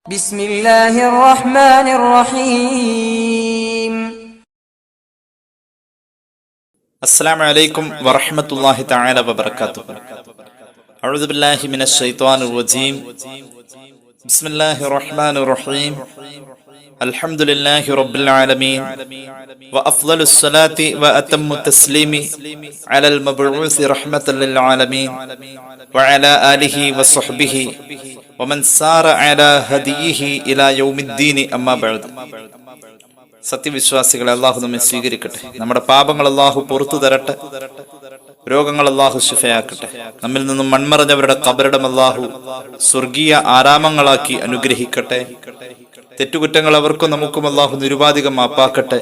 بسم الله الرحمن الرحيم. السلام عليكم ورحمة الله تعالى وبركاته. أعوذ بالله من الشيطان الرجيم. بسم الله الرحمن الرحيم. الحمد لله رب العالمين وأفضل الصلاة وأتم التسليم على المبعوث رحمة للعالمين وعلى آله وصحبه ومن سار على هديه إلى يوم الدين أما بعد. സത്യവിശ്വാസികളെ, അള്ളാഹു നമ്മെ സ്വീകരിക്കട്ടെ. നമ്മുടെ പാപങ്ങൾ അള്ളാഹു പുറത്തു തരട്ടെ. രോഗങ്ങൾ അള്ളാഹു ശിഫയാക്കട്ടെ. നമ്മിൽ നിന്നും മൺമറഞ്ഞവരുടെ ഖബറിടം അള്ളാഹു സ്വർഗീയ ആരാമങ്ങളാക്കി അനുഗ്രഹിക്കട്ടെ. തെറ്റുകുറ്റങ്ങൾ അവർക്കും നമുക്കും അള്ളാഹു നിരുപാധികം മാപ്പാക്കട്ടെ.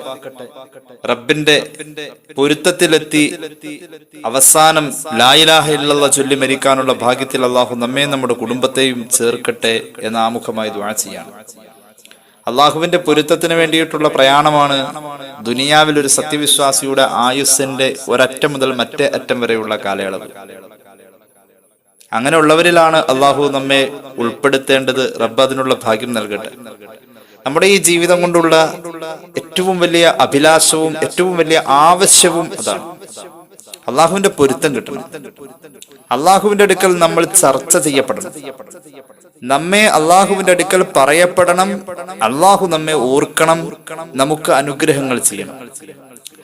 റബ്ബിന്റെ പൊരുത്തത്തിലെത്തി അവസാനം ലാ ഇലാഹ ഇല്ലല്ലാഹ് ചൊല്ലി മരിക്കാനുള്ള ഭാഗ്യത്തിൽ അള്ളാഹു നമ്മെ നമ്മുടെ കുടുംബത്തെയും ചേർക്കട്ടെ എന്ന ആമുഖമായി ദുആ ചെയ്യാണ്. അള്ളാഹുവിന്റെ പൊരുത്തത്തിന് വേണ്ടിയിട്ടുള്ള പ്രയാണമാണ് ദുനിയാവിൽ ഒരു സത്യവിശ്വാസിയുടെ ആയുസ്സിന്റെ ഒരറ്റം മുതൽ മറ്റേ അറ്റം വരെയുള്ള കാലയളവ്. അങ്ങനെയുള്ളവരിലാണ് അള്ളാഹു നമ്മെ ഉൾപ്പെടുത്തേണ്ടത്. റബ്ബ് അതിനുള്ള ഭാഗ്യം നൽകട്ടെ. നമ്മുടെ ഈ ജീവിതം കൊണ്ടുള്ള ഏറ്റവും വലിയ അഭിലാഷവും ഏറ്റവും വലിയ ആവശ്യവും അതാണ്. അള്ളാഹുവിന്റെ പൊരുത്തം കിട്ടണം. അള്ളാഹുവിന്റെ അടുക്കൽ നമ്മൾ ചർച്ച ചെയ്യപ്പെടണം. നമ്മെ അള്ളാഹുവിന്റെ അടുക്കൽ പറയപ്പെടണം. അള്ളാഹു നമ്മെ ഓർക്കണം. നമുക്ക് അനുഗ്രഹങ്ങൾ ചെയ്യണം.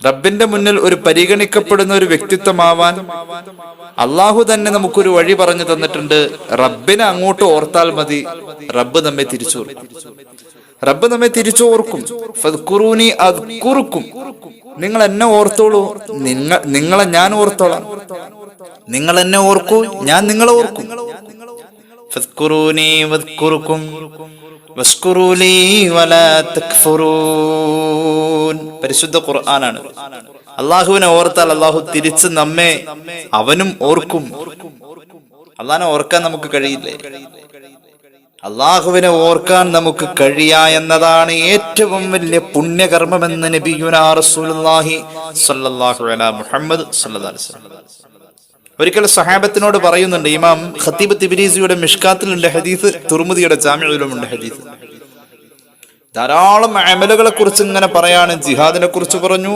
റബ്ബിന്റെ മുന്നിൽ ഒരു പരിഗണിക്കപ്പെടുന്ന ഒരു വ്യക്തിത്വമാവാൻ അള്ളാഹു തന്നെ നമുക്കൊരു വഴി പറഞ്ഞു തന്നിട്ടുണ്ട്. റബ്ബിനെ അങ്ങോട്ട് ഓർത്താൽ മതി, റബ്ബ് നമ്മെ തിരിച്ചോർക്കും. റബ്ബ് നമ്മെ തിരിച്ചോർക്കും. ഫദ്കുറൂനി അദ്കുറുക്കും. നിങ്ങൾ എന്നെ ഓർത്തോളൂ, നിങ്ങളെ ഞാൻ ഓർത്തോളാം. നിങ്ങൾ എന്നെ ഓർക്കൂ, ഞാൻ നിങ്ങളെ ഓർക്കും. ഫദ്കുറൂനി വദ്കുറുക്കും വസ്കുറൂലി വലാ തക്ഫുറൂൻ. പരിശുദ്ധ ഖുർആനാണ്. അള്ളാഹുവിനെ ഓർത്താൽ അള്ളാഹു തിരിച്ച് നമ്മെ അവനും ഓർക്കും. അള്ളാഹിനെ ഓർക്കാൻ നമുക്ക് കഴിയില്ലേ? അള്ളാഹുവിനെ ഓർക്കാൻ നമുക്ക് കഴിയാ എന്നതാണ് ഏറ്റവും വലിയ പുണ്യകർമ്മമെന്ന് നബിയുനാ റസൂലുള്ളാഹി സ്വല്ലല്ലാഹു അലൈഹി മുഹമ്മദ് സ്വല്ലല്ലാഹു അലൈഹി വസല്ലം ഒരിക്കൽ സഹാബത്തിനോട് പറയുന്നുണ്ട്. ഇമാം ഖത്തീബ് തിബ്രീസിയുടെ മിഷ്കാത്തിലുണ്ട് ഹദീസ്, തുർമുദിയുടെ ജാമിഉലുമുണ്ട് ഹദീസ്. ധാരാളം അമലുകളെ കുറിച്ച് ഇങ്ങനെ പറയാണ്. ജിഹാദിനെ കുറിച്ച് പറഞ്ഞു,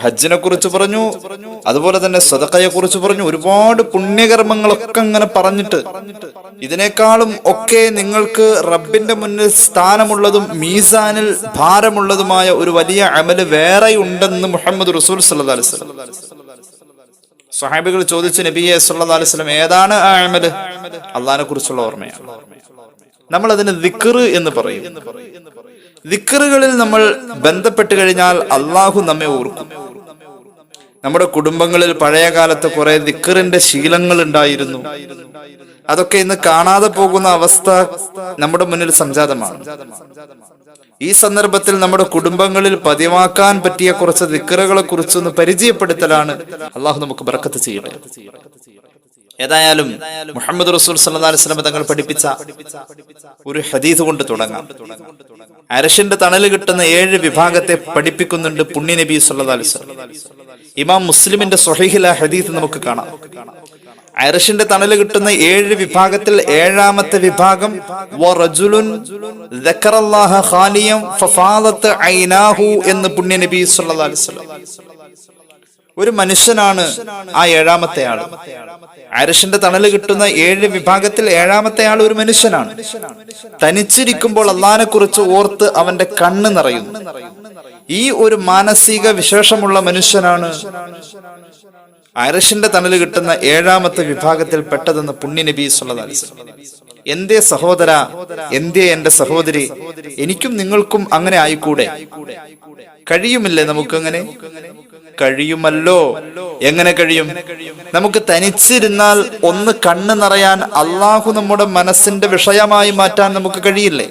ഹജ്ജിനെ കുറിച്ച് പറഞ്ഞു, അതുപോലെ തന്നെ സദഖയെ കുറിച്ച് പറഞ്ഞു. ഒരുപാട് പുണ്യകർമ്മങ്ങളൊക്കെ ഇങ്ങനെ പറഞ്ഞിട്ട് ഇതിനേക്കാളും ഒക്കെ നിങ്ങൾക്ക് റബ്ബിന്റെ മുന്നിൽ സ്ഥാനമുള്ളതും മീസാനിൽ ഭാരമുള്ളതുമായ ഒരു വലിയ അമല് വേറെ ഉണ്ടെന്ന് മുഹമ്മദ് റസൂൽ സല്ലല്ലാഹു അലൈഹി വസല്ലം. സ്വഹാബികൾ ചോദിച്ചു, നബിയെ സല്ലല്ലാഹു അലൈഹി വസല്ലം, ഏതാണ് ആ അമല്? അള്ളാഹിനെ കുറിച്ചുള്ള ഓർമ്മയാണ്. നമ്മൾ അതിന് ദിക്ർ എന്ന് പറയും. ദിക്റുകളിൽ നമ്മൾ ബന്ധപ്പെട്ട് കഴിഞ്ഞാൽ അള്ളാഹു നമ്മെ ഓർക്കും. നമ്മുടെ കുടുംബങ്ങളിൽ പഴയ കാലത്ത് കുറെ ദിക്റിന്റെ ശീലങ്ങൾ ഉണ്ടായിരുന്നു. അതൊക്കെ ഇന്ന് കാണാതെ പോകുന്ന അവസ്ഥ നമ്മുടെ മുന്നിൽ സംജാതമാണ്. ഈ സന്ദർഭത്തിൽ നമ്മുടെ കുടുംബങ്ങളിൽ പതിവാക്കാൻ പറ്റിയ കുറച്ച് ദിക്റുകളെ കുറിച്ചൊന്ന് പരിചയപ്പെടുത്തലാണ്. അള്ളാഹു നമുക്ക് ബർക്കത്ത് ചെയ്യട്ടെ. ഏതായാലും മുഹമ്മദ് റസൂൽ സല്ലല്ലാഹു അലൈഹി വസല്ലം തങ്ങൾ പഠിപ്പിച്ച ഒരു ഹദീസ് കൊണ്ട് തുടങ്ങാം. അർശിന്റെ തണല് കിട്ടുന്ന 7 വിഭാഗത്തെ പഠിപ്പിക്കുന്നുണ്ട് പുണ്യ നബി സല്ലല്ലാഹു അലൈഹി വസല്ലം. ഇമാം മുസ്ലിമിന്റെ സ്വഹീഹിൽ ആ ഹദീസ് നമുക്ക് കാണാം. അർശിന്റെ തണല് കിട്ടുന്ന 7 വിഭാഗത്തിൽ 7ാമത്തെ വിഭാഗം വറജുലുൻ ദക്കറല്ലാഹ ഖാലിയം ഫഫാദത്ത് ഐനാഹു എന്ന് പുണ്യ നബി സല്ലല്ലാഹു അലൈഹി വസല്ലം. ഒരു മനുഷ്യനാണ് ആ 7ാമത്തെ ആൾ. അർശിന്റെ തണല് കിട്ടുന്ന 7 വിഭാഗത്തിൽ 7ാമത്തെ ആൾ ഒരു മനുഷ്യനാണ്. തനിച്ചിരിക്കുമ്പോൾ അള്ളാഹിനെ കുറിച്ച് ഓർത്ത് അവന്റെ കണ്ണ് നിറയുന്നു. ഈ ഒരു മാനസിക വിശേഷമുള്ള മനുഷ്യനാണ് അർശിന്റെ തണല് കിട്ടുന്ന 7ാമത്തെ വിഭാഗത്തിൽ പെട്ടതെന്ന് പുണ്യ നബി സല്ലല്ലാഹു അലൈഹി വസല്ലം. എന്തേ സഹോദര, എന്തേ എന്റെ സഹോദരി, എനിക്കും നിങ്ങൾക്കും അങ്ങനെ ആയിക്കൂടെ? കഴിയുമില്ലേ നമുക്കങ്ങനെ? കഴിയുമല്ലോ. എങ്ങനെ കഴിയും? നമുക്ക് തനിച്ചിരുന്നാൽ ഒന്ന് കണ്ണ് നിറയാൻ, അള്ളാഹു നമ്മുടെ മനസ്സിന്റെ വിഷയമായി മാറ്റാൻ നമുക്ക് കഴിയില്ലേ?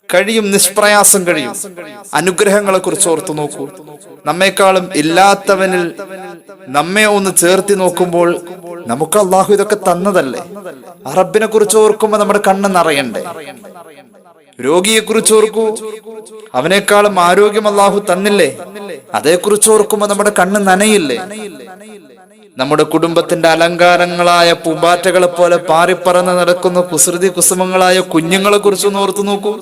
കഴിയും, നിഷ്പ്രയാസം കഴിയും. അനുഗ്രഹങ്ങളെ കുറിച്ച് ഓർത്തു നോക്കൂ. നമ്മെക്കാളും ഇല്ലാത്തവനിൽ നമ്മെ ഒന്ന് ചേർത്തി നോക്കുമ്പോൾ നമുക്ക് അള്ളാഹു ഇതൊക്കെ തന്നതല്ലേ. റബ്ബിനെ കുറിച്ച് ഓർക്കുമ്പോ നമ്മുടെ കണ്ണ് നിറയണ്ടേ? രോഗിയെ കുറിച്ച് ഓർക്കൂ, അവനേക്കാളും ആരോഗ്യം അള്ളാഹു തന്നില്ലേ? അതേക്കുറിച്ച് ഓർക്കുമ്പോ നമ്മുടെ കണ്ണ് നനയില്ലേ? നമ്മുടെ കുടുംബത്തിന്റെ അലങ്കാരങ്ങളായ പൂമ്പാറ്റകളെ പോലെ പാറിപ്പറന്ന് നടക്കുന്ന കുസൃതി കുസുമങ്ങളായ കുഞ്ഞുങ്ങളെ കുറിച്ചൊന്ന് ഓർത്തു നോക്കൂ.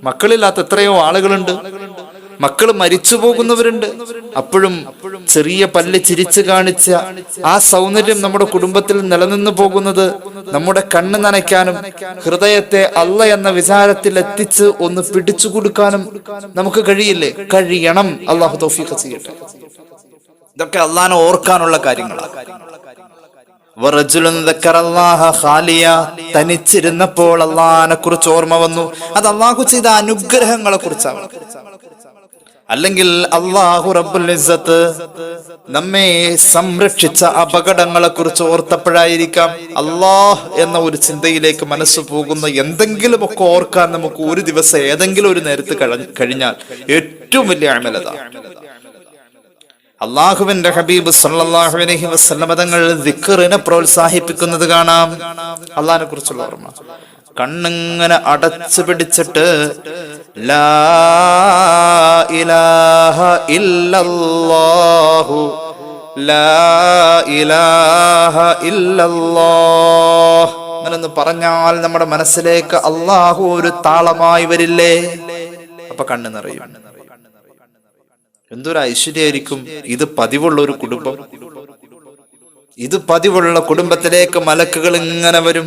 മക്കളില്ലാത്ത എത്രയോ ആളുകളുണ്ട്. മക്കള് മരിച്ചു പോകുന്നവരുണ്ട്. അപ്പോഴും ചെറിയ പല്ല് ചിരിച്ചു കാണിച്ച ആ സൗന്ദര്യം നമ്മുടെ കുടുംബത്തിൽ നിലനിന്നു പോകുന്നത് നമ്മുടെ കണ്ണ് നനയ്ക്കാനും ഹൃദയത്തെ അല്ല എന്ന വിചാരത്തിൽ എത്തിച്ച് ഒന്ന് പിടിച്ചു കൊടുക്കാനും നമുക്ക് കഴിയില്ലേ? കഴിയണം. അള്ളാഹു തൗഫീഖ് ചെയ്യട്ടെ. ഇതൊക്കെ അള്ളാഹനെ ഓർക്കാനുള്ള കാര്യങ്ങളാണ്. തനിച്ചിരുന്നപ്പോൾ അള്ളാഹനെ കുറിച്ച് ഓർമ്മ വന്നു. അത് അള്ളാഹു ചെയ്ത അനുഗ്രഹങ്ങളെ കുറിച്ചാണ്. അല്ലെങ്കിൽ അള്ളാഹു റബ്ബുൽ ഇസ്സത്ത് നമ്മെ സംരക്ഷിച്ച അപകടങ്ങളെ കുറിച്ച് ഓർത്തപ്പോഴായിരിക്കാം. അള്ളാഹ് എന്ന ഒരു ചിന്തയിലേക്ക് മനസ്സ് പോകുന്ന എന്തെങ്കിലുമൊക്കെ ഓർക്കാൻ നമുക്ക് ഒരു ദിവസം ഏതെങ്കിലും ഒരു നേരത്ത് കഴിഞ്ഞാൽ ഏറ്റവും വലിയ അമലത. അള്ളാഹുവിന്റെ ഹബീബ് സല്ലല്ലാഹു അലൈഹി വസല്ലം തങ്ങൾ ദിക്റിനെ പ്രോത്സാഹിപ്പിക്കുന്നത് കാണാം. അള്ളാഹിനെ കുറിച്ചുള്ള ഓർമ്മ കണ്ണിങ്ങനെ അടച്ചു പിടിച്ചിട്ട് ലാ ഇലാഹ ഇല്ലല്ലാഹു ലാ ഇലാഹ ഇല്ലല്ലാഹ് അങ്ങനെന്ന് പറഞ്ഞാൽ നമ്മുടെ മനസ്സിലേക്ക് അള്ളാഹു ഒരു താളമായി വരില്ലേ? അപ്പൊ കണ്ണ് നിറയും. എന്തൊരു ഐശ്വര്യായിരിക്കും ഇത്. പതിവുള്ള ഒരു കുടുംബം, ഇത് പതിവുള്ള കുടുംബത്തിലേക്ക് മലക്കുകൾ ഇങ്ങനെ വരും.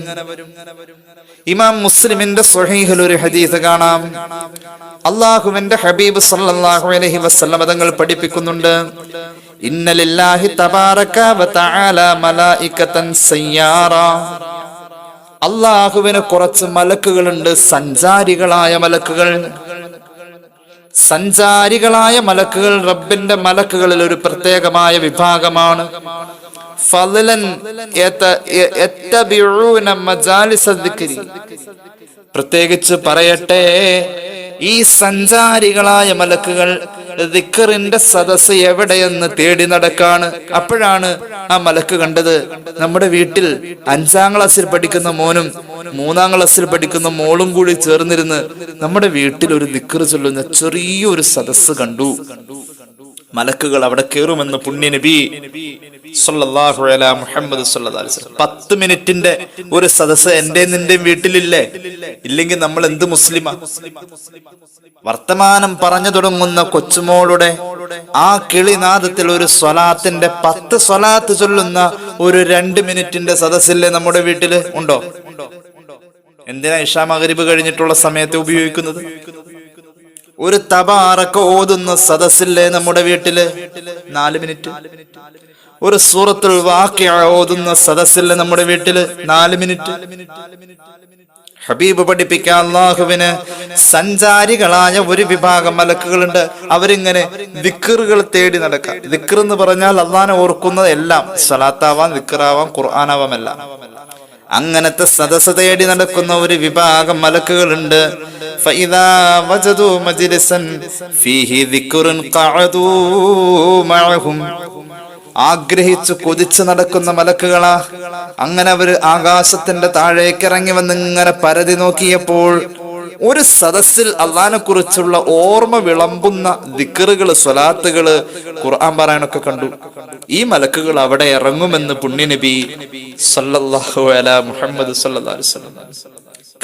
ഇമാം മുസ്ലിമിന്റെ സ്വഹീഹിൽ ഒരു ഹദീസ് കാണാം. അല്ലാഹുവിന്റെ ഹബീബ് സല്ലല്ലാഹു അലൈഹി വസല്ലം തങ്ങൾ പഠിപ്പിക്കുന്നുണ്ട്, ഇന്ന ലില്ലാഹി തബാറക വ തആല മലായികതൻ സയ്യാറ. അല്ലാഹുവിന് കുറച്ച് മലക്കുകളുണ്ട്, സഞ്ചാരികളായ മലക്കുകൾ. സഞ്ചാരികളായ മലക്കുകൾ റബ്ബിന്റെ മലക്കുകളിൽ ഒരു പ്രത്യേകമായ വിഭാഗമാണ്. പ്രത്യേകിച്ച് പറയട്ടെ, ഈ സഞ്ചാരികളായ മലക്കുകൾ ദിക്റിന്റെ സദസ്സ് എവിടെയെന്ന് തേടി നടക്കാണ്. അപ്പോഴാണ് ആ മലക്ക് കണ്ടത്, നമ്മുടെ വീട്ടിൽ 5ാം ക്ലാസ്സിൽ പഠിക്കുന്ന മോനും 3ാം ക്ലാസ്സിൽ പഠിക്കുന്ന മോളും കൂടി ചേർന്നിരുന്ന് നമ്മുടെ വീട്ടിൽ ഒരു ദിക്ർ ചൊല്ലുന്ന ചെറിയൊരു സദസ്സ് കണ്ടു. മലക്കുകൾ അവിടെ കയറുമെന്ന് പുണ്യ നബി സല്ലല്ലാഹു അലൈഹി മുഹമ്മദ് സല്ലല്ലാഹു അലൈഹി വസല്ലം. 10 മിനിറ്റിന്റെ ഒരു സദസ്സ് എന്റെ നിന്റെ വീട്ടിലില്ലേ? ഇല്ലെങ്കിൽ നമ്മൾ എന്ത് മുസ്ലിമാ? വർത്തമാനം പറഞ്ഞു തുടങ്ങുന്ന കൊച്ചുമോളുടെ ആ കിളിനാദത്തിൽ ഒരു സ്വലാത്തിന്റെ 10 സ്വലാത്ത് ചൊല്ലുന്ന ഒരു 2 മിനിറ്റിന്റെ സദസ്സില്ലേ നമ്മുടെ വീട്ടില്? ഉണ്ടോ? എന്തിനാ ഇശാ മഗ്രിബ് കഴിഞ്ഞിട്ടുള്ള സമയത്ത് ഉപയോഗിക്കുന്നത്? ഒരു തബാറക ഓതുന്ന സദസ്സില്ലേ നമ്മുടെ വീട്ടില്? 4 മിനിറ്റ്. ഒരു സൂറത്തുൽ വാഖിഅ ഓതുന്ന സദസ്സില്ലേ നമ്മുടെ വീട്ടില്? 4 മിനിറ്റ്. ഹബീബ് പഠിപ്പിക്കാൻ അല്ലാഹുവിന് സഞ്ചാരികളായ ഒരു വിഭാഗം മലക്കുകളുണ്ട്. അവരിങ്ങനെ ദിക്റുകൾ തേടി നടക്കാം. ദിക്ർ എന്ന് പറഞ്ഞാൽ അല്ലാഹനെ ഓർക്കുന്നത് എല്ലാം, സ്വലാത്താവാം, ദിക്റാവാം, ഖുർആനാവാം, എല്ലാം. അങ്ങനത്തെ സദസ്സ് തേടി നടക്കുന്ന ഒരു വിഭാഗം മലക്കുകളുണ്ട്. ഫഇദാ വജദു മജ്ലിസൻ ഫീഹി ദിക്റുൻ ഖഅദൂ മഅഹും. ആഗ്രഹിച്ചു കൊതിച്ചു നടക്കുന്ന മലക്കുകളാ. അങ്ങനെ അവര് ആകാശത്തിന്റെ താഴേക്ക് ഇറങ്ങി വന്ന് ഇങ്ങനെ പരതി നോക്കിയപ്പോൾ ഒരു സദസ്സിൽ അള്ളാഹിനെ കുറിച്ചുള്ള ഓർമ്മ വിളമ്പുന്ന ദിക്റുകള്, സ്വലാത്തുകള്, ഖുർആൻ പാരായണമൊക്കെ കണ്ടു. ഈ മലക്കുകൾ അവിടെ ഇറങ്ങുമെന്ന് പുണ്യ നബി സല്ലല്ലാഹു അലൈഹി മുഹമ്മദ് സല്ലല്ലാഹു അലൈഹി വസല്ലം.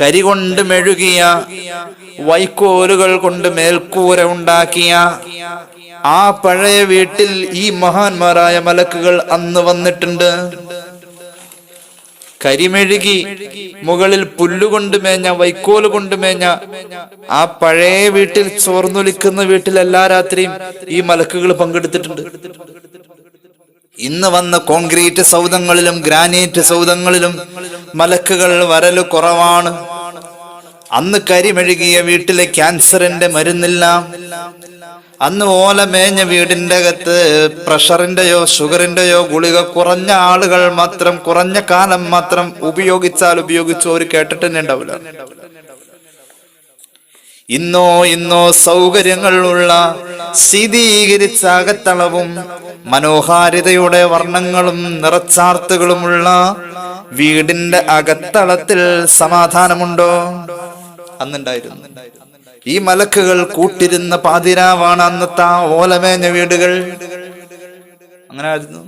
കരി കൊണ്ട് മെഴുകിയ, വൈക്കോലുകൾ കൊണ്ട് മേൽക്കൂര ഉണ്ടാക്കിയ ആ പഴയ വീട്ടിൽ ഈ മഹാന്മാരായ മലക്കുകൾ അന്ന് വന്നിട്ടുണ്ട്. കരിമെഴുകി മുകളിൽ പുല്ലുകൊണ്ട് മേഞ്ഞ, വൈക്കോല് കൊണ്ട് മേഞ്ഞ ആ പഴയ വീട്ടിൽ, ചോർന്നൊലിക്കുന്ന വീട്ടിൽ എല്ലാ രാത്രിയും ഈ മലക്കുകൾ പങ്കെടുത്തിട്ടുണ്ട്. ഇന്ന് വന്ന കോൺക്രീറ്റ് സൗധങ്ങളിലും ഗ്രാനൈറ്റ് സൗധങ്ങളിലും മലക്കുകൾ വരല് കുറവാണ്. അന്ന് കരിമെഴുകിയ വീട്ടിലെ ക്യാൻസറിന്റെ മരുന്നില്ല. അന്ന് ഓല മേഞ്ഞ വീടിന്റെ അകത്ത് പ്രഷറിന്റെയോ ഷുഗറിന്റെയോ ഗുളിക കുറഞ്ഞ ആളുകൾ മാത്രം, കുറഞ്ഞ കാലം മാത്രം ഉപയോഗിച്ചു ഒരു കേട്ടിട്ട് തന്നെ ഉണ്ടാവില്ല. ഇന്നോ സൗകര്യങ്ങളുള്ള ശീതീകരിച്ച അകത്തളവും മനോഹാരിതയുടെ വർണ്ണങ്ങളും നിറച്ചാർത്തുകളുമുള്ള വീടിന്റെ അകത്തളത്തിൽ സമാധാനമുണ്ടോ? അന്നുണ്ടായിരുന്നു. ഈ മലക്കുകൾ കൂട്ടിരുന്ന പാതിരാവാണ് അന്നത്തെ ഓലമേഞ്ഞ വീടുകൾ. അങ്ങനെ ആയിരുന്നു.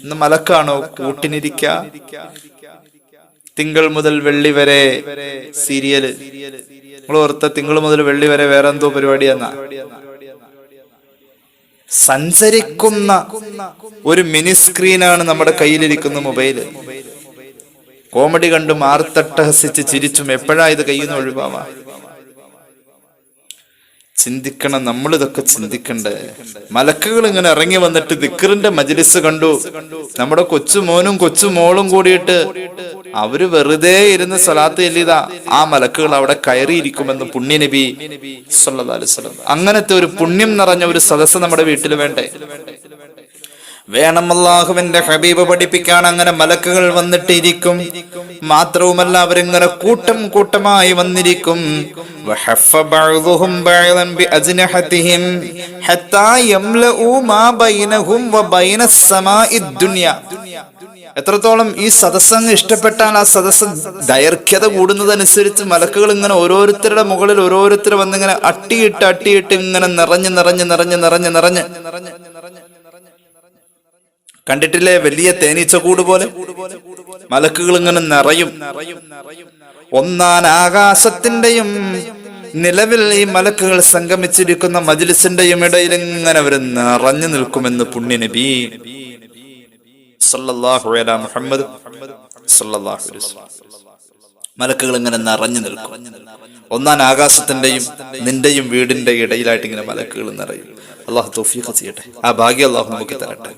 ഇന്ന് മലക്കാണോ കൂട്ടിനിരിക്ക? തിങ്കൾ മുതൽ വെള്ളി വരെ സീരിയല്. നിങ്ങൾ ഓർത്ത തിങ്കൾ മുതൽ വെള്ളി വരെ വേറെ എന്തോ പരിപാടിയെന്നാ? സഞ്ചരിക്കുന്ന ഒരു മിനി സ്ക്രീനാണ് നമ്മുടെ കയ്യിലിരിക്കുന്ന മൊബൈല്. കോമഡി കണ്ടും ആർത്തട്ടഹസിച്ച് ചിരിച്ചും എപ്പോഴാ ഇത് കയ്യിൽ നിന്ന് ഒഴിവാവാ? ചിന്തിക്കണം, നമ്മളിതൊക്കെ ചിന്തിക്കണ്ടേ? മലക്കുകൾ ഇങ്ങനെ ഇറങ്ങി വന്നിട്ട് ദിക്റിന്റെ മജ്ലിസ് കണ്ടു. നമ്മുടെ കൊച്ചുമോനും കൊച്ചുമോളും കൂടിയിട്ട് അവര് വെറുതെ ഇരുന്ന് സ്വലാത്ത് ചൊല്ലിയതാ. ആ മലക്കുകൾ അവിടെ കയറിയിരിക്കുമെന്ന് പുണ്യ നബി സല്ലല്ലാഹു അലൈഹി വസല്ലം. അങ്ങനത്തെ ഒരു പുണ്യം നിറഞ്ഞ ഒരു സദസ്സ് നമ്മുടെ വീട്ടിൽ വേണ്ടേ? വേണം. അല്ലാഹുവിന്റെ ഹബീബ് പഠിപ്പിക്കാൻ അങ്ങനെ മലക്കുകൾ വന്നിട്ട് ഇരിക്കും. മാത്രവുമല്ല, അവരിങ്ങനെ കൂട്ടം കൂട്ടമായി വന്നിരിക്കും. എത്രത്തോളം ഈ സദസ്സങ്ങ് ഇഷ്ടപ്പെട്ടാൽ ആ സദസ്സ് ദൈർഘ്യത കൂടുന്നതനുസരിച്ച് മലക്കുകൾ ഇങ്ങനെ ഓരോരുത്തരുടെ മുകളിൽ ഓരോരുത്തർ വന്നിങ്ങനെ അട്ടിയിട്ട് ഇങ്ങനെ നിറഞ്ഞ് കണ്ടിട്ടില്ലേ? വലിയ തേനീച്ച കൂട് പോലെ മലക്കുകൾ ഇങ്ങനെ നിറയും. ഒന്നാം ആകാശത്തിന്റെയും നിലവിൽ ഈ മലക്കുകൾ സംഗമിച്ചിരിക്കുന്ന മജ്ലിസിന്റെയും ഇടയിൽ ഇങ്ങനെ അവർ നിറഞ്ഞു നിൽക്കുമെന്ന് പുണ്യ നബി സല്ലല്ലാഹു അലൈഹി മുഹമ്മദ് സല്ലല്ലാഹു അലൈഹി വസല്ലം. മലക്കുകൾ ഇങ്ങനെ നിറഞ്ഞു നിൽക്കും. ഒന്നാം ആകാശത്തിന്റെയും നിന്റെയും വീടിന്റെ ഇടയിലായിട്ട് ഇങ്ങനെ മലക്കുകൾ നിറയും. അള്ളാഹു തൗഫീഖ് ചെയ്യട്ടെ. ആ ഭാഗ്യം അള്ളാഹു നമുക്ക് തരട്ടെ.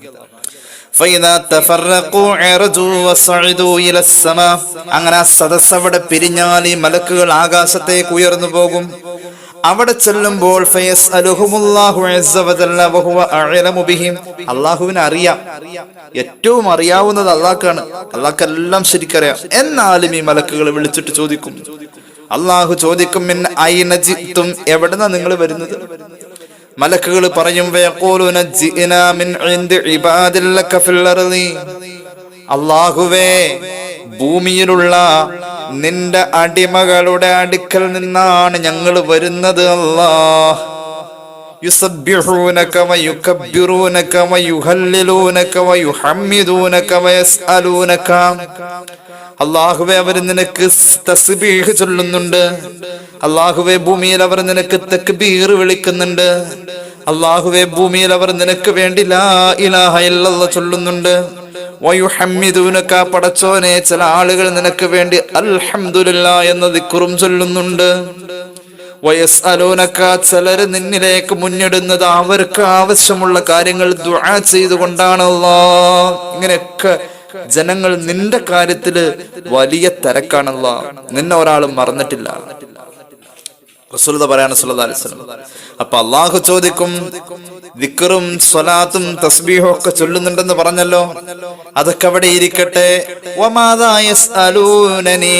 അങ്ങനെ ആ സദസ്സ് അവിടെ പിരിഞ്ഞാൽ ഈ മലക്കുകൾ ആകാശത്തേക്ക് ഉയർന്നു പോകും. അവിടെ ചെല്ലുമ്പോൾ അള്ളാഹുവിനെ അറിയാം. ഏറ്റവും അറിയാവുന്നത് അള്ളാഹ്ക്കാണ്. അള്ളാഹ്ക്കെല്ലാം ശരിക്കറിയാം. എന്നാലും ഈ മലക്കുകൾ വിളിച്ചിട്ട് ചോദിക്കും. അള്ളാഹു ചോദിക്കും, മിൻ ഐന ജിഅ്തും, എവിടുന്നാ നിങ്ങൾ വരുന്നത്? മലക്കുകൾ പറയും, അല്ലാഹുവേ, ഭൂമിയിലുള്ള നിന്റെ അടിമകളുടെ അടുക്കൽ നിന്നാണ് ഞങ്ങൾ വരുന്നത്. അല്ലാഹ് യുസബ്ബിഹൂനക വയുകബ്ബിറൂനക വയുഹല്ലിലൂനക വയുഹമ്മിദൂനക വയസ്അലൂനക. അല്ലാഹുവേ, അവർ നിനക്ക് തസ്ബീഹ് ചൊല്ലുന്നുണ്ട്. അല്ലാഹുവേ, ഭൂമിയിൽ അവർ നിനക്ക് തക്ബീർ വിളിക്കുന്നുണ്ട്. അല്ലാഹുവേ, ഭൂമിയിൽ അവർ നിനക്ക് വേണ്ടി ലാ ഇലാഹ ഇല്ലല്ലാഹ് ചൊല്ലുന്നുണ്ട്. വയുഹമ്മിദൂനക, പടച്ചോനെ, ചില ആളുകൾ നിനക്ക് വേണ്ടി അൽഹംദുലില്ലാഹ് എന്ന ദിക്റും ചൊല്ലുന്നുണ്ട്. വയസ്അലൂനക, ചിലര് നിന്നിലേക്ക് മുന്നിടുന്നത് അവർക്ക് ആവശ്യമുള്ള കാര്യങ്ങൾ ദുആ ചെയ്തുകൊണ്ടാണ്. അല്ലാഹ്, ഇങ്ങനെയൊക്കെ ജനങ്ങൾ നിന്റെ കാര്യത്തില് വലിയ തിരക്കാണല്ലോ. നിന്നെ ഒരാളും മറന്നിട്ടില്ല. റസൂൽ പറയാണ് സല്ലല്ലാഹു അലൈഹി വസല്ലം. അപ്പൊ അള്ളാഹു ചോദിക്കും, ദിക്റും സ്വലാത്തും തസ്ബീഹും ഒക്കെ ചൊല്ലുന്നുണ്ടെന്ന് പറഞ്ഞല്ലോ, അതൊക്കെ അവിടെ ഇരിക്കട്ടെ. വമാദാ യസ്അലൂനനി,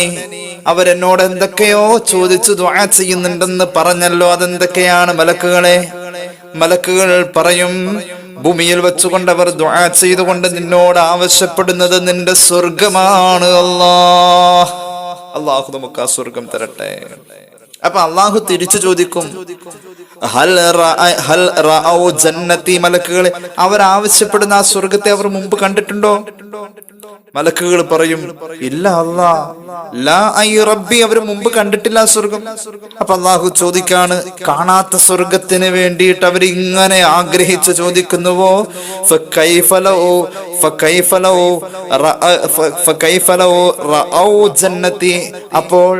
അവരെന്നോട് എന്തൊക്കെയോ ചോദിച്ചു ദുആ ചെയ്യുന്നുണ്ടെന്ന് പറഞ്ഞല്ലോ, അതെന്തൊക്കെയാണ് മലക്കുകളെ? മലക്കുകൾ പറയും, ഭൂമിയിൽ വെച്ചുകൊണ്ട് അവർ ദുആ ചെയ്തുകൊണ്ട് നിന്നോട് ആവശ്യപ്പെടുന്നത് നിന്റെ സ്വർഗമാണ്. അല്ലാഹ്, അല്ലാഹു നമുക്ക് ആ സ്വർഗം തരട്ടെ. അപ്പൊ അള്ളാഹു തിരിച്ചു ചോദിക്കും, ഹൽ റഅൗ ജന്നതി, മലക്കുകളെ, അവർ ആവശ്യപ്പെടുന്ന ആ സ്വർഗത്തെ അവർ മുമ്പ് കണ്ടിട്ടുണ്ടോ? മലക്കുകൾ പറയും, ഇല്ല അല്ലാഹ്, ലാ ഐ റബ്ബി, അവർ മുമ്പ് കണ്ടിട്ടില്ല ആ സ്വർഗം. അപ്പൊ അള്ളാഹു ചോദിക്കാണ്, കാണാത്ത സ്വർഗത്തിന് വേണ്ടിയിട്ട് അവർ ഇങ്ങനെ ആഗ്രഹിച്ച് ചോദിക്കുന്നുവോ? അപ്പോൾ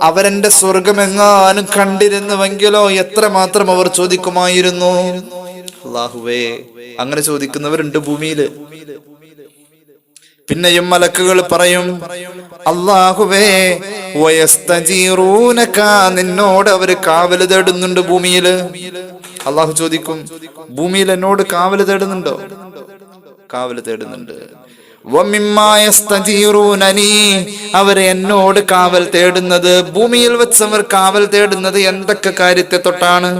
അവരെന്റെ സ്വർഗം എങ്ങാനും കണ്ടിരുന്നുവെങ്കിലോ എത്രമാത്രം അവർ ചോദിക്കുമായിരുന്നു. അല്ലാഹുവേ, അങ്ങനെ ചോദിക്കുന്നവരുണ്ട് ഭൂമിയില്. പിന്നെയും മലക്കുകൾ പറയും, അല്ലാഹുവേ, വയസ്തജീറൂനക, നിന്നോട് അവര് കാവല് തേടുന്നുണ്ട് ഭൂമിയില്. അള്ളാഹു ചോദിക്കും, ഭൂമിയിൽ എന്നോട് കാവല് തേടുന്നുണ്ടോ? കാവല് തേടുന്നുണ്ട്. അവര് എന്നോട് കാവൽ തേടുന്നത്, ഭൂമിയിൽ വെച്ചവർ കാവൽ തേടുന്നത് എന്തൊക്കെ കാര്യത്തെ തൊട്ടാണ്?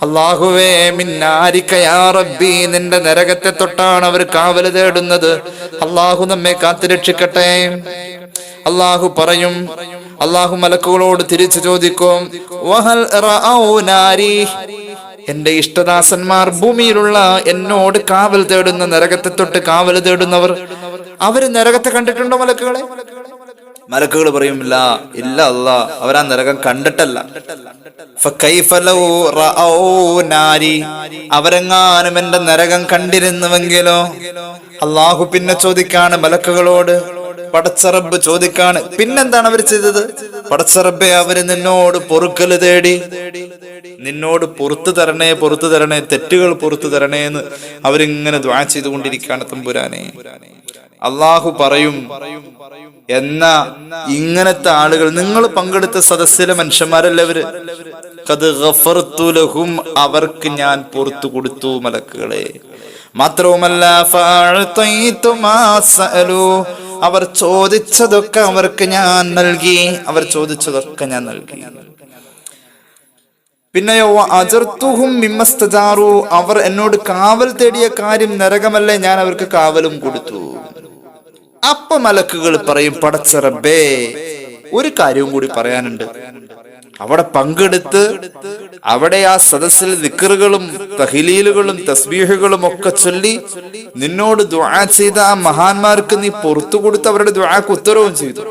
അല്ലാഹുവേ, മിന്നാരിക യാ റബ്ബി, നിന്റെ നരകത്തെ തൊട്ടാണ് അവർ കാവൽ തേടുന്നത്. അല്ലാഹു നമ്മെ കാത്തുരക്ഷിക്കട്ടെ. അല്ലാഹു പറയും, അല്ലാഹു മലക്കുകളോട് തിരിച്ചു ചോദിക്കും, വഹൽ റഅൗ നാരി, എന്റെ ഇഷ്ടദാസന്മാർ ഭൂമിയിലുള്ള എന്നോട് കാവൽ തേടുന്ന, നരകത്തെ തൊട്ട് കാവൽ തേടുന്നവർ, അവര് നരകത്തെ കണ്ടിട്ടുണ്ടോ മലക്കുകളെ? മലക്കുകൾ പറയും ഇല്ല അല്ലാ, അവരാ നരകം കണ്ടിട്ടല്ല. അവരെങ്ങാനും എന്റെ നരകം കണ്ടിരുന്നുവെങ്കിലോ? അള്ളാഹു പിന്നെ ചോദിക്കാണ് മലക്കുകളോട്, പടച്ചറബ് ചോദിക്കാണ്, പിന്നെന്താണ് അവർ ചെയ്തത്? പടച്ചറബെ, അവര് നിന്നോട് പൊറുക്കല് തേടി, നിന്നോട് പുറത്തു തരണേ, തെറ്റുകൾ പുറത്തു തരണേ എന്ന് അവരിങ്ങനെ ദുആ ചെയ്തുകൊണ്ടിരിക്കുകയാണ്. തമ്പുരാനെ, അള്ളാഹു പറയും, എന്നാ ഇങ്ങനത്തെ ആളുകൾ, നിങ്ങൾ പങ്കെടുത്ത സദസ്സിലെ മനുഷ്യന്മാരല്ലവര്, ഖദ് ഗഫർതു ലഹും, അവർക്ക് ഞാൻ പുറത്തു കൊടുത്തു മലക്കുകളെ. മാത്രവുമല്ല ഫഅഅതൈതു മാ സഅലു, അവർ ചോദിച്ചതൊക്കെ അവർക്ക് ഞാൻ നൽകി, പിന്നെയോ അജർത്തുഹും മിമ്മസ്തജാറു, അവർ എന്നോട് കാവൽ തേടിയ കാര്യം നരകമല്ലേ, ഞാൻ അവർക്ക് കാവലും കൊടുത്തു. അപ്പൊ മലക്കുകൾ പറയും, പടച്ച റബ്ബേ, ഒരു കാര്യവും കൂടി പറയാനുണ്ട്. അവിടെ പങ്കെടുത്ത് അവിടെ ആ സദസ്സിൽ ദിക്റുകളും തഹ്ലീലുകളും തസ്ബീഹുകളും ഒക്കെ ചൊല്ലി നിന്നോട് ദുആ ചെയ്ത ആ മഹാന്മാർക്ക് നീ പുറത്തു കൊടുത്ത് അവരുടെ ദുആക്ക് ഉത്തരവും ചെയ്തു.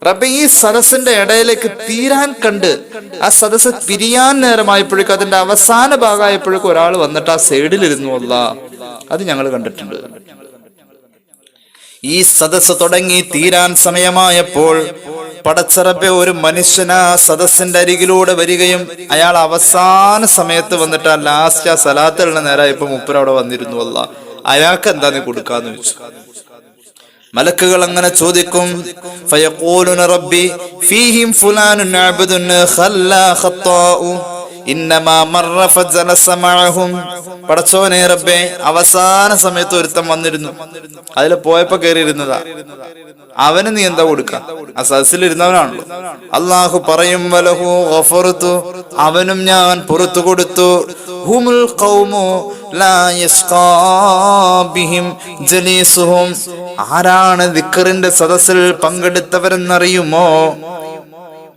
റബ്ബേ, ഈ സദസ്സിന്റെ ഇടയിലേക്ക് തീരാൻ കണ്ട് ആ സദസ്സ് പിരിയാൻ നേരമായപ്പോഴേക്കും, അതിന്റെ അവസാന ഭാഗമായപ്പോഴേക്കും ഒരാൾ വന്നിട്ട് ആ സൈഡിലിരുന്നു. അല്ലാഹ്, അത് ഞങ്ങൾ കണ്ടിട്ടുണ്ട്. ഈ സദസ്സ് തുടങ്ങി തീരാൻ സമയമായപ്പോൾ പടച്ചറബെ, ഒരു മനുഷ്യൻ ആ സദസ്സിന്റെ അരികിലൂടെ വരികയും അയാൾ അവസാന സമയത്ത് വന്നിട്ട് ആ ലാസ്റ്റ് ആ സലാത്തുള്ള നേരമായപ്പോ മൂപ്പര് അവിടെ വന്നിരുന്നു. അല്ലാഹ്, അയാൾക്ക് എന്താ നീ കൊടുക്കാന്ന് ചോദിച്ചു. മലക്കുകൾ അങ്ങനെ ചോദിക്കും, ഫയഖൂലുന റബ്ബി ഫീഹിം ഫുലാനുൻ അബ്ദുൻ ഖല്ലാ ഖത്താഉ ഇന്നമാ മർറ ഫജലസ മഅഹും. പടച്ചോനെ റബ്ബേ, അവസാന സമയത്ത് ഒരുത്തൻ വന്നിരുന്നു, അതിൽ പോയപ്പോ കയറിയിരുന്നതാ, അവന് നീ എന്താ കൊടുക്ക? ആ സദസ്സിൽ ഇരുന്നവനാണല്ലോ. അള്ളാഹു പറയും, വലഹു ഗഫർതു, അവനും ഞാൻ പുറത്തു കൊടുത്തു. ഹുമുൽ ഖൗമു ലാ യസ്ഖാ ബിഹിം ജലീസുഹും, ആരാണ് ദിക്റിന്റെ സദസ്സിൽ പങ്കെടുത്തവരെന്നറിയുമോ?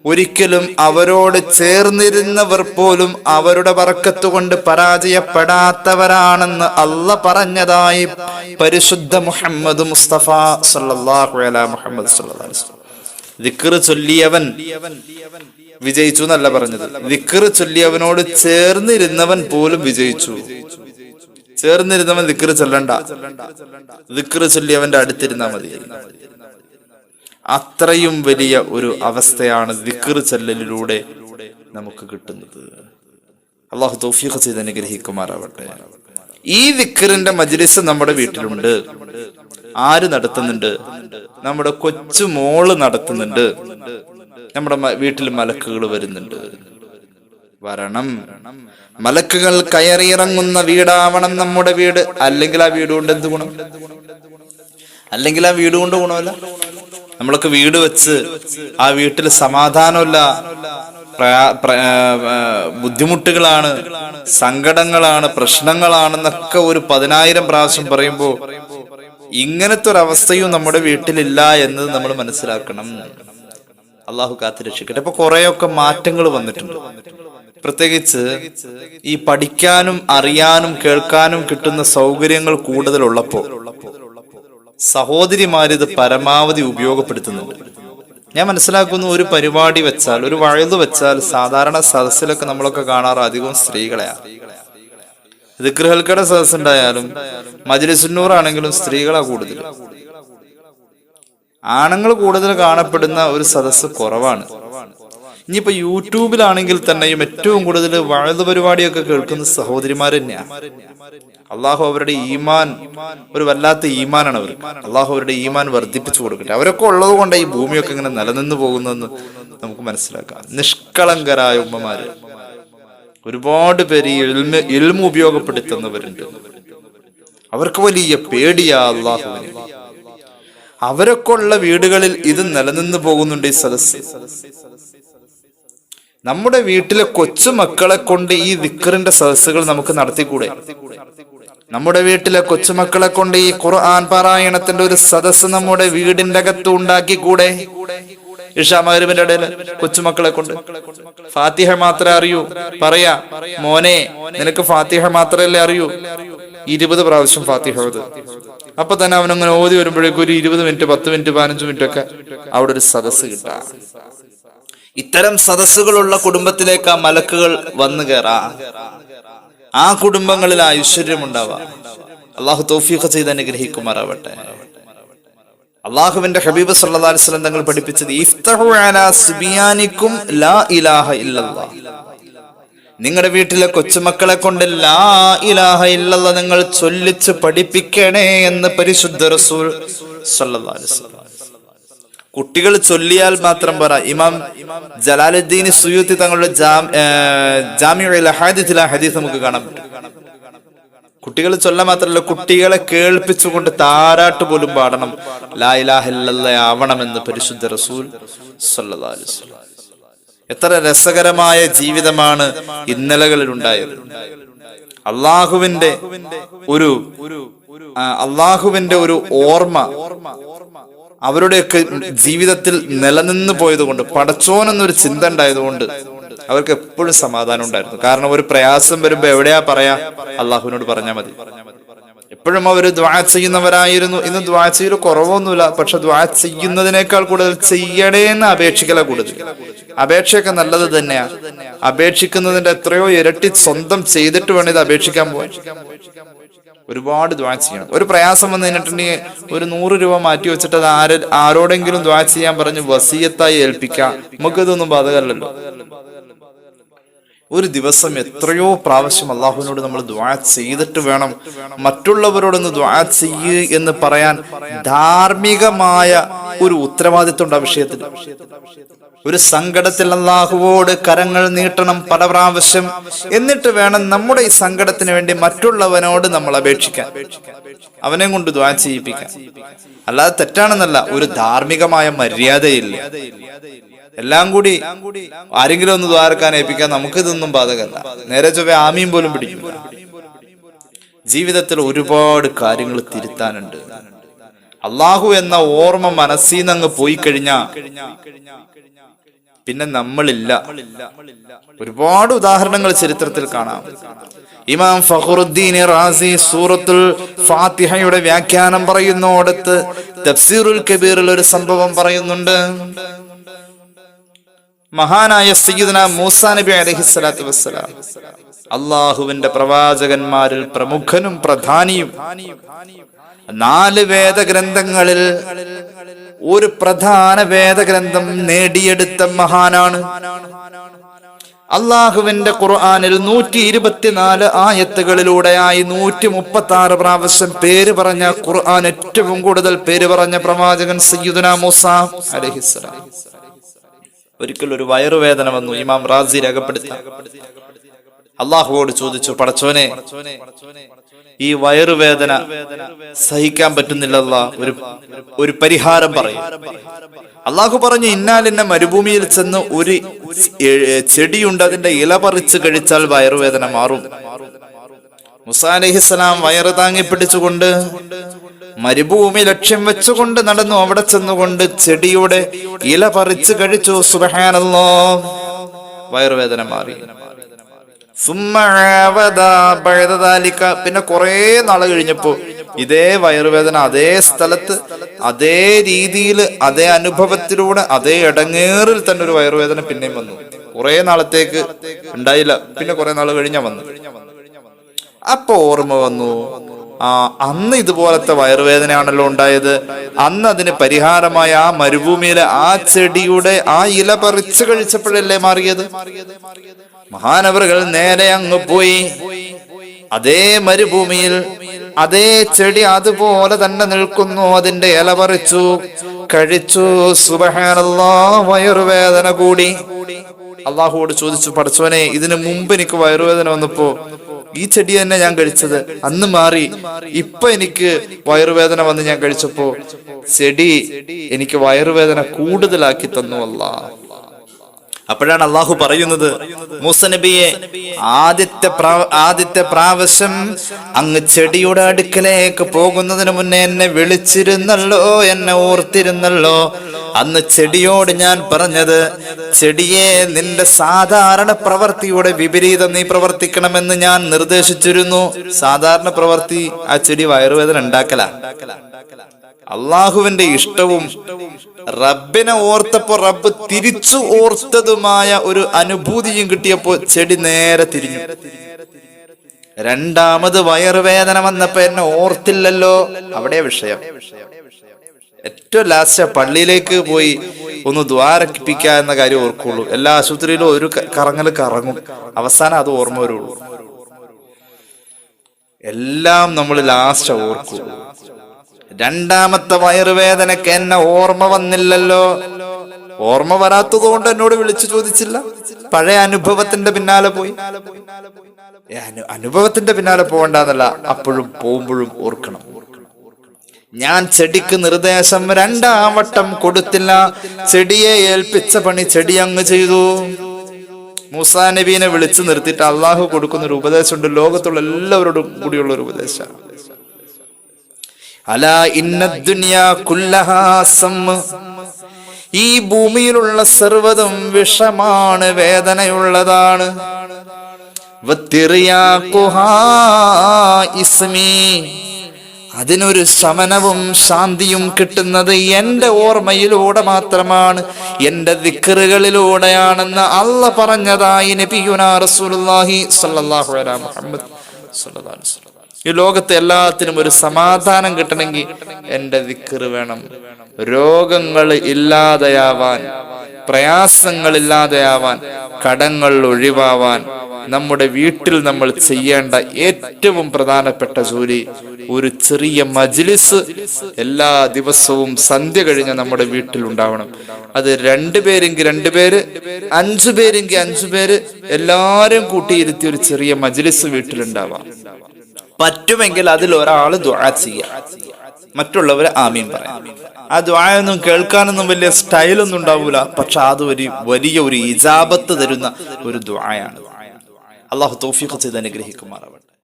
ഒരിക്കലും അവരോട് ചേർന്നിരുന്നവർ പോലും അവരുടെ ബർക്കത്ത് കൊണ്ട് പരാജയപ്പെടാത്തവരാണെന്ന് അള്ളാഹ് പറഞ്ഞതായി പരിശുദ്ധ മുഹമ്മദ് മുസ്തഫ സല്ലല്ലാഹു അലൈഹി മുഹമ്മദ് സല്ലല്ലാഹു അലൈഹി വസല്ലം. ദിക്ർ ചൊല്ലിയവൻ വിജയിച്ചു എന്നല്ല പറഞ്ഞത്, ദിക്ർ ചൊല്ലിയവനോട് ചേർന്നിരുന്നവൻ പോലും വിജയിച്ചു. ചേർന്നിരുന്നവൻ ദിക്ർ ചൊല്ലണ്ട, ദിക്ർ ചൊല്ലിയവന്റെ അടുത്തിരുന്നാ മതി. അത്രയും വലിയ ഒരു അവസ്ഥയാണ് ദിക്ർ ചൊല്ലലിലൂടെ നമുക്ക് കിട്ടുന്നത്. അള്ളാഹു തൗഫീഖ് ചെയ്ത് അനുഗ്രഹിക്കുമാറാവട്ടെ. ഈ ദിക്റിന്റെ മജ്ലിസ് നമ്മുടെ വീട്ടിലുണ്ട്. ആര് നടത്തുന്നുണ്ട്? നമ്മുടെ കൊച്ചു മോള് നടത്തുന്നുണ്ട്. നമ്മുടെ വീട്ടിൽ മലക്കുകൾ വരുന്നുണ്ട്. വരണം. മലക്കുകൾ കയറിയിറങ്ങുന്ന വീടാവണം നമ്മുടെ വീട്. അല്ലെങ്കിൽ ആ വീട് കൊണ്ട് എന്ത് ഗുണം? അല്ലെങ്കിൽ ആ വീട് കൊണ്ട് ഗുണമല്ല. നമ്മളൊക്കെ വീട് വെച്ച് ആ വീട്ടിൽ സമാധാനമില്ല, ബുദ്ധിമുട്ടുകളാണ്, സങ്കടങ്ങളാണ്, പ്രശ്നങ്ങളാണെന്നൊക്കെ ഒരു 10,000 പ്രാവശ്യം പറയുമ്പോൾ ഇങ്ങനത്തെ ഒരു അവസ്ഥയും നമ്മുടെ വീട്ടിലില്ല എന്ന് നമ്മൾ മനസ്സിലാക്കണം. അള്ളാഹു കാത്തുരക്ഷിക്കട്ടെ. ഇപ്പൊ കുറെയൊക്കെ മാറ്റങ്ങൾ വന്നിട്ടുണ്ട്. പ്രത്യേകിച്ച് ഈ പഠിക്കാനും അറിയാനും കേൾക്കാനും കിട്ടുന്ന സൗകര്യങ്ങൾ കൂടുതലുള്ളപ്പോ സഹോദരിമാരിത് പരമാവധി ഉപയോഗപ്പെടുത്തുന്നുണ്ട്. ഞാൻ മനസ്സിലാക്കുന്നു, ഒരു പരിപാടി വെച്ചാൽ, ഒരു വഴുത് വെച്ചാൽ സാധാരണ സദസ്സിലൊക്കെ നമ്മളൊക്കെ കാണാറ് അധികവും സ്ത്രീകളെയാണ്. ദിക്ർ ഹൽക്കയുടെ സദസ്സ് ഉണ്ടായാലും മജ്ലിസുന്നൂർ ആണെങ്കിലും സ്ത്രീകളാ കൂടുതൽ. ആണുങ്ങൾ കൂടുതൽ കാണപ്പെടുന്ന ഒരു സദസ്സ് കുറവാണ്. ഇനിയിപ്പോ യൂട്യൂബിലാണെങ്കിൽ തന്നെയും ഏറ്റവും കൂടുതൽ വഴുത് പരിപാടിയൊക്കെ കേൾക്കുന്ന സഹോദരിമാർ തന്നെയാണ്. അള്ളാഹു അവരുടെ ഈമാൻ, ഒരു വല്ലാത്ത ഈമാനാണ് അവർ. അള്ളാഹു അവരുടെ ഈമാൻ വർദ്ധിപ്പിച്ചു കൊടുക്കട്ടെ. അവരൊക്കെ ഉള്ളത് കൊണ്ട് ഈ ഭൂമിയൊക്കെ ഇങ്ങനെ നിലനിന്ന് പോകുന്നതെന്ന് നമുക്ക് മനസ്സിലാക്കാം. നിഷ്കളങ്കരായ ഉമ്മമാര് ഒരുപാട് പേര് ഇൽമ ഉപയോഗപ്പെടുത്തുന്നവരുണ്ട്. അവർക്ക് വലിയ പേടിയാ അള്ളാഹുവിനെ. അവരൊക്കെ ഉള്ള വീടുകളിൽ ഇത് നിലനിന്ന് പോകുന്നുണ്ട് ഈ സദസ്സ്. നമ്മുടെ വീട്ടിലെ കൊച്ചുമക്കളെ കൊണ്ട് ഈ ദിക്റിന്റെ സദസ്സുകൾ നമുക്ക് നടത്തിക്കൂടെ? നമ്മുടെ വീട്ടിലെ കൊച്ചുമക്കളെ കൊണ്ട് ഈ ഖുർആൻ പാരായണത്തിന്റെ ഒരു സദസ്സ് നമ്മുടെ വീടിന്റെ അകത്ത് ഉണ്ടാക്കിക്കൂടെ? ഇശാ മഗ്‌രിബിന്റെ ഇടയിൽ കൊച്ചുമക്കളെ കൊണ്ട് ഫാത്തിഹ മാത്രമേ അറിയൂ. പറയാ, മോനെ നിനക്ക് ഫാത്തിഹ മാത്രമല്ലേ അറിയൂ, 20 പ്രാവശ്യം ഫാത്തിഹ ഓത്. അപ്പൊ തന്നെ അവനങ്ങനെ ഓതി വരുമ്പോഴേക്കും ഒരു 20 മിനിറ്റ്, 10 മിനിറ്റ്, 15 മിനിറ്റ് ഒക്കെ അവിടെ ഒരു സദസ്സ് കിട്ടാം. ഇത്തരം സദസ്സുകളുള്ള കുടുംബത്തിലേക്ക് ആ മലക്കുകൾ വന്നു കയറാ. ആ കുടുംബങ്ങളിൽ ഐശ്വര്യം ഉണ്ടാവാം. അള്ളാഹു തൗഫീഖ് ചെയ്ത് അനുഗ്രഹിക്കുമാറാവട്ടെ. അള്ളാഹുവിന്റെ ഹബീബ് സല്ലല്ലാഹു അലൈഹി വസല്ലം തങ്ങൾ പഠിപ്പിച്ചത് ഇഫ്തഹു അലാ സുബിയാനിക്കും ലാ ഇലാഹ ഇല്ലല്ലാഹ്. നിങ്ങളുടെ വീട്ടിലെ കൊച്ചുമക്കളെ കൊണ്ട് ലാ ഇലാഹ ഇല്ലല്ലാഹ് നിങ്ങൾ ചൊല്ലിച്ച് പഠിപ്പിക്കണേ എന്ന് പരിശുദ്ധ റസൂൽ സല്ലല്ലാഹു അലൈഹി വസല്ലം. കുട്ടികൾ ചൊല്ലിയാൽ മാത്രം പറ. ഇമാം ജലാലുദ്ദീൻ സുയൂത്തി തങ്ങളുടെ ജാമിഉൽ അഹാദീസിലെ ഹദീസ് നമുക്ക് കാണാൻ പറ്റും. കുട്ടികൾ ചൊല്ല മാത്രമല്ല, കുട്ടികളെ കേൾപ്പിച്ചുകൊണ്ട് താരാട്ട് പോലും പാടണം, ലാ ഇലാഹ ഇല്ലല്ലാഹ് ആവണമെന്ന് പരിശുദ്ധ റസൂൽ സല്ലല്ലാഹു അലൈഹി വസല്ലം. എത്ര രസകരമായ ജീവിതമാണ് ഇന്നലകളിൽ ഉണ്ടായത്. അള്ളാഹുവിന്റെ ഒരു ഓർമ്മ അവരുടെയൊക്കെ ജീവിതത്തിൽ നിലനിന്ന് പോയതുകൊണ്ട്, പടച്ചോൻ എന്നൊരു ചിന്ത ഉണ്ടായതുകൊണ്ട് അവർക്ക് എപ്പോഴും സമാധാനം ഉണ്ടായിരുന്നു. കാരണം ഒരു പ്രയാസം വരുമ്പോ എവിടെയാ പറയാ, അള്ളാഹുവിനോട് പറഞ്ഞാൽ മതി. എപ്പോഴും അവർ ദുആ ചെയ്യുന്നവരായിരുന്നു. ഇന്ന് ദുആ ചെയ്യൽ കുറവൊന്നുമില്ല, പക്ഷെ ദുആ ചെയ്യുന്നതിനേക്കാൾ കൂടുതൽ ചെയ്യണേന്ന് അപേക്ഷിക്കല കൂടുതൽ. അപേക്ഷയൊക്കെ നല്ലത് തന്നെയാ. അപേക്ഷിക്കുന്നതിന്റെ എത്രയോ ഇരട്ടി സ്വന്തം ചെയ്തിട്ട് വേണം ഇത് അപേക്ഷിക്കാൻ പോകാൻ. ഒരുപാട് ദുആ ചെയ്യണം. ഒരു പ്രയാസം വന്നു കഴിഞ്ഞിട്ടുണ്ടെങ്കിൽ ഒരു 100 രൂപ മാറ്റി വെച്ചിട്ട് അത് ആരോടെങ്കിലും ദുആ ചെയ്യാൻ പറഞ്ഞ് വസിയത്തായി ഏൽപ്പിക്കാം. നമുക്കിതൊന്നും ബാധകമല്ലല്ലോ. ഒരു ദിവസം എത്രയോ പ്രാവശ്യം അള്ളാഹുവിനോട് നമ്മൾ ദുആ ചെയ്തിട്ട് വേണം മറ്റുള്ളവരോടൊന്ന് ദുആ ചെയ്യ് എന്ന് പറയാൻ. ധാർമ്മികമായ ഒരു ഉത്തരവാദിത്വം ഉണ്ട് ആ വിഷയത്തിൽ. ഒരു സങ്കടത്തിൽ അള്ളാഹുവോട് കരങ്ങൾ നീട്ടണം പല പ്രാവശ്യം. എന്നിട്ട് വേണം നമ്മുടെ ഈ സങ്കടത്തിന് വേണ്ടി മറ്റുള്ളവനോട് നമ്മൾ അപേക്ഷിക്കാൻ, അവനെ കൊണ്ട് ദുആ ചെയ്യിപ്പിക്കാൻ. അല്ലാതെ തെറ്റാണെന്നല്ല, ഒരു ധാർമ്മികമായ മര്യാദയില്ല. എല്ലാം കൂടി ആരെങ്കിലും ഒന്ന് ദ്വാരക്കാൻ ഏൽപ്പിക്കാൻ നമുക്കിതൊന്നും ബാധകമല്ല. നേരെ ചൊവ്വേ ആമീൻ പോലും പിടിക്കില്ല. ജീവിതത്തിൽ ഒരുപാട് കാര്യങ്ങൾ തിരുത്താനുണ്ട്. അള്ളാഹു എന്ന ഓർമ്മ മനസ്സിൽ നിന്ന് അങ്ങ് പോയി കഴിഞ്ഞാൽ പിന്നെ നമ്മളില്ല. ഒരുപാട് ഉദാഹരണങ്ങൾ ചരിത്രത്തിൽ കാണാം. ഇമാം ഫഖറുദ്ദീൻ റാസി സൂറത്തുൽ ഫാത്തിഹയുടെ വ്യാഖ്യാനം പറയുന്നോടത്ത് തഫ്സീറുൽ കബീറിൽ ഒരു സംഭവം പറയുന്നുണ്ട്. മഹാനായ സയ്യിദുനാ മൂസാ നബി അലൈഹിസ്സലാത്തു വസ്സലാം, അള്ളാഹുവിന്റെ പ്രവാചകന്മാരിൽ പ്രമുഖനും പ്രധാനിയും, 4 വേദഗ്രന്ഥങ്ങളിൽ ഒരു പ്രധാന വേദഗ്രന്ഥം നേടിയെടുത്ത മഹാനാണ്. അള്ളാഹുവിന്റെ ഖുർആനിൽ 124 ആയത്തുകളിലൂടെയായി 136 പ്രാവശ്യം പേര് പറഞ്ഞ ഖുർആൻ ഏറ്റവും കൂടുതൽ പേര് പറഞ്ഞ പ്രവാചകൻ സയ്യിദുനാ മൂസാ അലൈഹിസ്സലാം. ഒരിക്കൽ ഒരു വയറുവേദന വന്നു. ഇമാം റാസി രേഖപ്പെടുത്തി അള്ളാഹുവോട് ചോദിച്ചു, പടച്ചോനെ ഈ വയറുവേദന സഹിക്കാൻ പറ്റുന്നില്ലല്ലാ, ഒരു പരിഹാരം പറയും. അള്ളാഹു പറഞ്ഞു, ഇന്നാലിന്ന മരുഭൂമിയിൽ ചെന്ന് ഒരു ചെടിയുണ്ട്, അതിന്റെ ഇല പറിച്ച് കഴിച്ചാൽ വയറുവേദന മാറും. മൂസാ അലൈഹിസ്സലാം വയറ് താങ്ങി പിടിച്ചുകൊണ്ട് മരുഭൂമി ലക്ഷ്യം വെച്ചുകൊണ്ട് നടന്നു. അവിടെ ചെന്നുകൊണ്ട് ചെടിയുടെ ഇല പറിച്ച് കഴിച്ചു. സുബ്ഹാനല്ലാഹ്, വയറുവേദന മാറി. പിന്നെ കുറെ നാള് കഴിഞ്ഞപ്പോ ഇതേ വയറുവേദന അതേ സ്ഥലത്ത് അതേ രീതിയിൽ അതേ അനുഭവത്തിലൂടെ അതേ ഇടങ്ങേറിൽ തന്നെ ഒരു വയറുവേദന പിന്നെയും വന്നു. കുറെ നാളത്തേക്ക് ഉണ്ടായില്ല, പിന്നെ കുറെ നാൾ കഴിഞ്ഞാ വന്നു. അപ്പൊ ഓർമ്മ വന്നു, അന്ന് ഇതുപോലത്തെ വയറുവേദനയാണല്ലോ ഉണ്ടായത്. അന്ന് അതിന് പരിഹാരമായ ആ മരുഭൂമിയിലെ ആ ചെടിയുടെ ആ ഇല പറിച്ചു കഴിച്ചപ്പോഴല്ലേ മാറിയത്. മഹാനവറുകൾ നേരെ അങ്ങ് പോയി. അതേ മരുഭൂമിയിൽ അതേ ചെടി അതുപോലെ തന്നെ നിൽക്കുന്നു. അതിന്റെ ഇല പറിച്ചു കഴിച്ചു. സുബ്ഹാനല്ലാഹ്, വയറുവേദന കൂടി. അള്ളാഹുവോട് ചോദിച്ചു, പടച്ചോനെ ഇതിനു മുമ്പ് എനിക്ക് വയറുവേദന വന്നപ്പോ ഈ ചെടി തന്നെ ഞാൻ കഴിച്ചത്, അന്ന് മാറി. ഇപ്പൊ എനിക്ക് വയറുവേദന വന്ന് ഞാൻ കഴിച്ചപ്പോ ചെടി എനിക്ക് വയറുവേദന കൂടുതലാക്കി തന്നു അല്ലാഹ്. അപ്പോഴാണ് അള്ളാഹു പറയുന്നത്, മൂസ നബിയെ ആദ്യത്തെ പ്രാവശ്യം അങ്ങ് ചെടിയുടെ അടുക്കലേക്ക് പോകുന്നതിന് മുന്നേ എന്നെ വിളിച്ചിരുന്നല്ലോ, എന്നെ ഓർത്തിരുന്നല്ലോ. അന്ന് ചെടിയോട് ഞാൻ പറഞ്ഞത്, ചെടിയെ നിന്റെ സാധാരണ പ്രവൃത്തിയുടെ വിപരീതം നീ പ്രവർത്തിക്കണമെന്ന് ഞാൻ നിർദ്ദേശിച്ചിരുന്നു. സാധാരണ പ്രവൃത്തി ആ ചെടി വയറുവേദന ഉണ്ടാക്കല. അള്ളാഹുവിന്റെ ഇഷ്ടവും റബ്ബിനെ ഓർത്തപ്പോ റബ്ബ് തിരിച്ചു ഓർത്തതുമായ ഒരു അനുഭൂതിയും കിട്ടിയപ്പോ ചെടി നേരെ തിരിഞ്ഞു. രണ്ടാമത് വയറുവേദന വന്നപ്പോ എന്നെ ഓർത്തില്ലല്ലോ, അവിടെ വിഷയം. ഏറ്റവും ലാസ്റ്റ് പള്ളിയിലേക്ക് പോയി ഒന്ന് ദ്വാരക്കിപ്പിക്കുക എന്ന കാര്യം ഓർക്കുള്ളൂ. എല്ലാ ആശുപത്രിയിലും ഒരു കറങ്ങല് കറങ്ങും, അവസാനം അത് ഓർമ്മ വരുള്ളൂ. എല്ലാം നമ്മൾ ലാസ്റ്റ് ഓർക്കുള്ളൂ. രണ്ടാമത്തെ വയറുവേദനക്ക് എന്നെ ഓർമ്മ വന്നില്ലല്ലോ. ഓർമ്മ വരാത്തത് കൊണ്ട് എന്നോട് വിളിച്ചു ചോദിച്ചില്ല, പഴയ അനുഭവത്തിന്റെ പിന്നാലെ പോയി. അനുഭവത്തിന്റെ പിന്നാലെ പോകണ്ടെന്നല്ല, അപ്പോഴും പോകുമ്പോഴും ഓർക്കണം. ഞാൻ ചെടിക്ക് നിർദ്ദേശം 2-ാം വട്ടം കൊടുത്തില്ല. ചെടിയെ ഏൽപ്പിച്ച പണി ചെടി അങ്ങ് ചെയ്തു. മൂസാ നബീനെ വിളിച്ചു നിർത്തിയിട്ട് അള്ളാഹു കൊടുക്കുന്നൊരു ഉപദേശമുണ്ട്, ലോകത്തുള്ള എല്ലാവരോടും കൂടിയുള്ള ഒരു ഉപദേശം. അലാ ഇന്ന ദുനിയാ കുല്ലഹാ സമ്മ, ഈ ഭൂമിയിലുള്ള സർവ്വതും വിഷമാണ്, വേദനയുള്ളതാണ്. അതിനൊരു ശമനവും ശാന്തിയും കിട്ടുന്നത് എന്റെ ഓർമ്മയിലൂടെ മാത്രമാണ്, എന്റെ ദിക്റുകളിലൂടെയാണെന്ന് അള്ളാഹ് പറഞ്ഞതായി നബിയുനാ റസൂലുള്ളാഹി സ്വല്ലല്ലാഹു അലൈഹി മുഹമ്മദ് സ്വല്ലല്ലാഹു അലൈഹി വസല്ലം. ഈ ലോകത്ത് എല്ലാത്തിനും ഒരു സമാധാനം കിട്ടണമെങ്കിൽ എന്റെ ദിക്റ് വേണം. രോഗങ്ങൾ ഇല്ലാതെയാവാൻ, പ്രയാസങ്ങൾ ഇല്ലാതെയാവാൻ, കടങ്ങൾ ഒഴിവാവാൻ നമ്മുടെ വീട്ടിൽ നമ്മൾ ചെയ്യേണ്ട ഏറ്റവും പ്രധാനപ്പെട്ട ജോലി ഒരു ചെറിയ മജ്ലിസ് എല്ലാ ദിവസവും സന്ധ്യ കഴിഞ്ഞ് നമ്മുടെ വീട്ടിൽ ഉണ്ടാവണം. അത് 2 പേരെങ്കിൽ 2 പേര്, 5 പേരെങ്കിൽ 5 പേര്, എല്ലാരും കൂട്ടിയിരുത്തി ഒരു ചെറിയ മജ്ലിസ് വീട്ടിലുണ്ടാവാം. പറ്റുമെങ്കിൽ അതിൽ ഒരാൾ ദുആ ചെയ്യാം, മറ്റുള്ളവര് ആമീൻ പറയാം. ആ ദുആയൊന്നും കേൾക്കാനൊന്നും വലിയ സ്റ്റൈലൊന്നും ഉണ്ടാവൂല, പക്ഷെ അത് വലിയ ഒരു ഇജാബത്ത് തരുന്ന ഒരു ദുആയാണ്. അള്ളാഹു തൗഫീഖ് ചെയ്ത് അനുഗ്രഹിക്കുമാറാവട്ടെ.